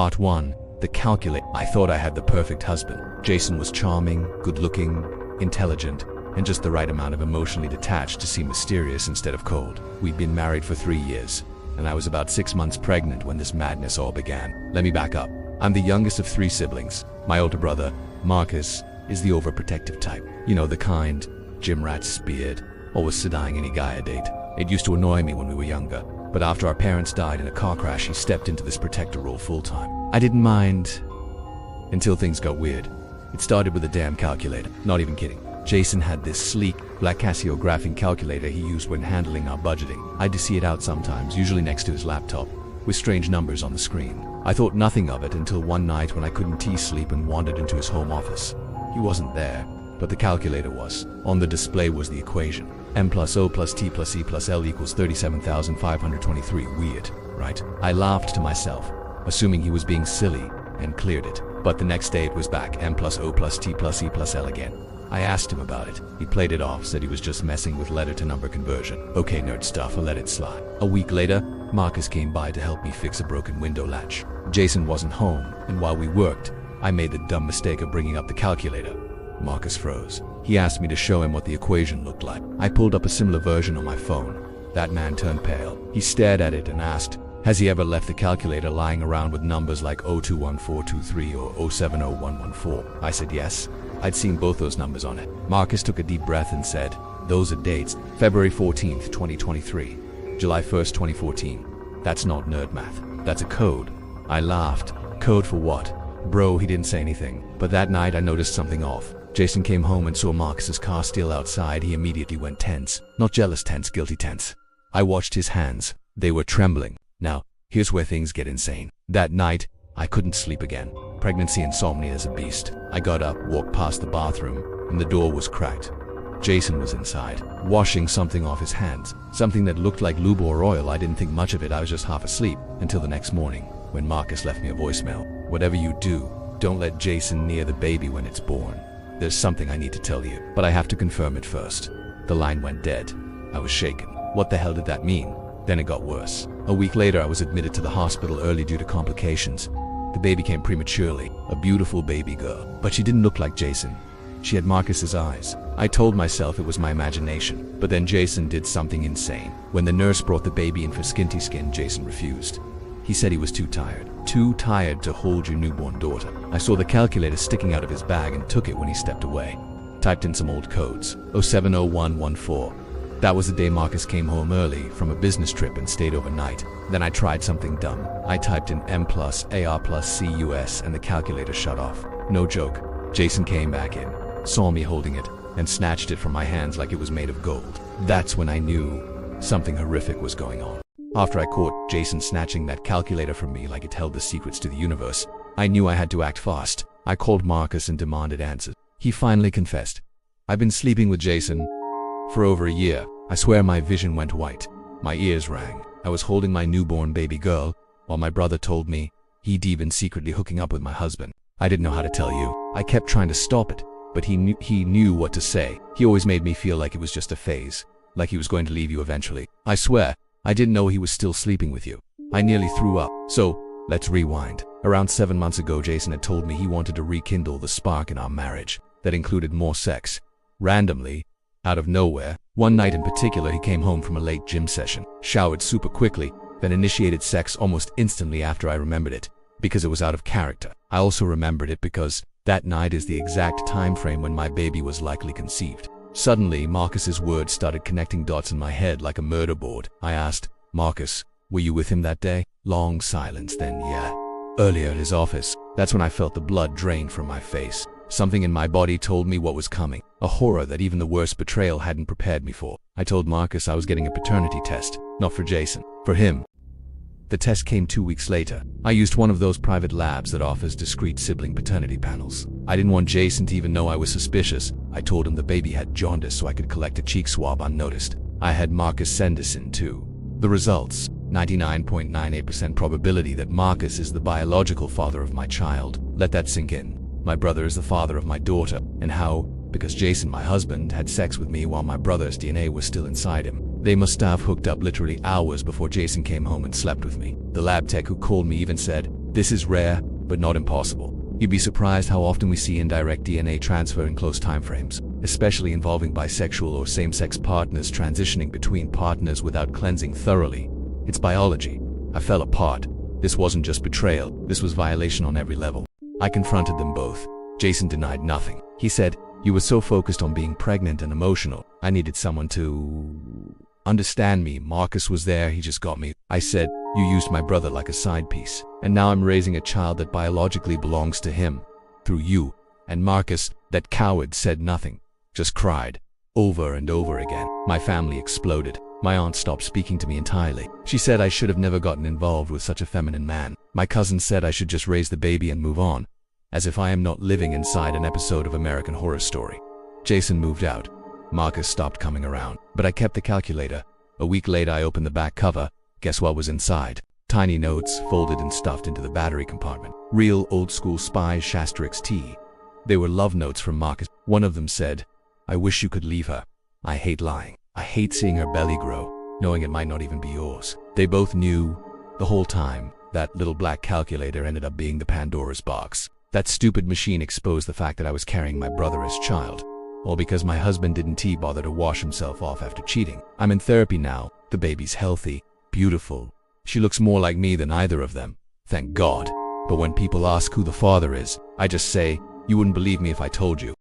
Part 1. The Calculator. I thought I had the perfect husband. Jason was charming, good-looking, intelligent, and just the right amount of emotionally detached to seem mysterious instead of cold. We'd been married for 3 years, and I was about 6 months pregnant when this madness all began. Let me back up. I'm the youngest of 3 siblings. My older brother, Marcus, is the overprotective type. You know, the kind, gym rat speared, always seducing any guy I date. It used to annoy me when we were younger, but after our parents died in a car crash, he stepped into this protector role full-time. I didn't mind until things got weird. It started with a damn calculator. Not even kidding. Jason had this sleek, black Casio graphing calculator he used when handling our budgeting. I had to see it out sometimes, usually next to his laptop, with strange numbers on the screen. I thought nothing of it until one night when I couldn't sleep and wandered into his home office. He wasn't there, but the calculator was. On the display was the equation. M plus O plus T plus E plus L equals 37,523. Weird, right? I laughed to myself, assuming he was being silly, and cleared it. But the next day it was back, M plus O plus T plus E plus L again. I asked him about it. He played it off, said he was just messing with letter-to-number conversion. Okay, nerd stuff, I let it slide. A week later, Marcus came by to help me fix a broken window latch. Jason wasn't home, and while we worked, I made the dumb mistake of bringing up the calculator. Marcus froze. He asked me to show him what the equation looked like. I pulled up a similar version on my phone. That man turned pale. He stared at it and asked, has he ever left the calculator lying around with numbers like 021423 or 070114? I said yes. I'd seen both those numbers on it. Marcus took a deep breath and said, those are dates. February 14th, 2023. July 1st, 2014. That's not nerd math. That's a code. I laughed. Code for what? Bro, he didn't say anything. But that night I noticed something off. Jason came home and saw Marcus's car still outside. He immediately went tense. Not jealous tense, guilty tense. I watched his hands. They were trembling. Now, here's where things get insane. That night, I couldn't sleep again. Pregnancy insomnia is a beast. I got up, walked past the bathroom, and the door was cracked. Jason was inside, washing something off his hands. Something that looked like lube or oil. I didn't think much of it. I was just half asleep until the next morning, when Marcus left me a voicemail. Whatever you do, don't let Jason near the baby when it's born. There's something I need to tell you, but I have to confirm it first. The line went dead. I was shaken. What the hell did that mean? Then it got worse. A week later, I was admitted to the hospital early due to complications. The baby came prematurely, a beautiful baby girl, but she didn't look like Jason. She had Marcus's eyes. I told myself it was my imagination, but then Jason did something insane. When the nurse brought the baby in for skinty skin, Jason refused. He said he was too tired to hold your newborn daughter. I saw the calculator sticking out of his bag and took it when he stepped away. Typed in some old codes, 070114. That was the day Marcus came home early from a business trip and stayed overnight. Then I tried something dumb. I typed in M plus AR plus CUS and the calculator shut off. No joke. Jason came back in, saw me holding it, and snatched it from my hands like it was made of gold. That's when I knew something horrific was going on. After I caught Jason snatching that calculator from me like it held the secrets to the universe, I knew I had to act fast. I called Marcus and demanded answers. He finally confessed. I've been sleeping with Jason for over a year. I swear my vision went white. My ears rang. I was holding my newborn baby girl, while my brother told me he'd even secretly hooking up with my husband. I didn't know how to tell you. I kept trying to stop it, but he knew what to say. He always made me feel like it was just a phase, like he was going to leave you eventually. I swear, I didn't know he was still sleeping with you. I nearly threw up. So, let's rewind. Around 7 months ago, Jason had told me he wanted to rekindle the spark in our marriage. That included more sex. Randomly, out of nowhere, one night in particular, he came home from a late gym session, showered super quickly, then initiated sex almost instantly after I remembered it, because it was out of character. I also remembered it because that night is the exact time frame when my baby was likely conceived. Suddenly, Marcus's words started connecting dots in my head like a murder board. I asked, Marcus, were you with him that day? Long silence, then yeah. Earlier at his office. That's when I felt the blood drain from my face. Something in my body told me what was coming, a horror that even the worst betrayal hadn't prepared me for. I told Marcus I was getting a paternity test, not for Jason, for him. The test came 2 weeks later. I used one of those private labs that offers discreet sibling paternity panels. I didn't want Jason to even know I was suspicious. I told him the baby had jaundice so I could collect a cheek swab unnoticed. I had Marcus send us in too. The results, 99.98% probability that Marcus is the biological father of my child. Let that sink in. My brother is the father of my daughter, and how? Because Jason, my husband, had sex with me while my brother's DNA was still inside him. They must have hooked up literally hours before Jason came home and slept with me. The lab tech who called me even said, This is rare, but not impossible. You'd be surprised how often we see indirect DNA transfer in close timeframes, especially involving bisexual or same-sex partners transitioning between partners without cleansing thoroughly. It's biology. I fell apart. This wasn't just betrayal, this was violation on every level. I confronted them both. Jason denied nothing. He said, "You were so focused on being pregnant and emotional. I needed someone to understand me. Marcus was there, he just got me." I said, "You used my brother like a side piece. And now I'm raising a child that biologically belongs to him. Through you." And Marcus, that coward, said nothing. Just cried. Over and over again. My family exploded. My aunt stopped speaking to me entirely. She said I should have never gotten involved with such a feminine man. My cousin said I should just raise the baby and move on. As if I am not living inside an episode of American Horror Story. Jason moved out. Marcus stopped coming around. But I kept the calculator. A week later I opened the back cover. Guess what was inside? Tiny notes, folded and stuffed into the battery compartment. Real old-school spy Shasterix tea. They were love notes from Marcus. One of them said, "I wish you could leave her. I hate lying. I hate seeing her belly grow, knowing it might not even be yours." They both knew, the whole time, that little black calculator ended up being the Pandora's box. That stupid machine exposed the fact that I was carrying my brother as child. All because my husband didn't bother to wash himself off after cheating. I'm in therapy now. The baby's healthy, beautiful. She looks more like me than either of them. Thank God. But when people ask who the father is, I just say, "You wouldn't believe me if I told you."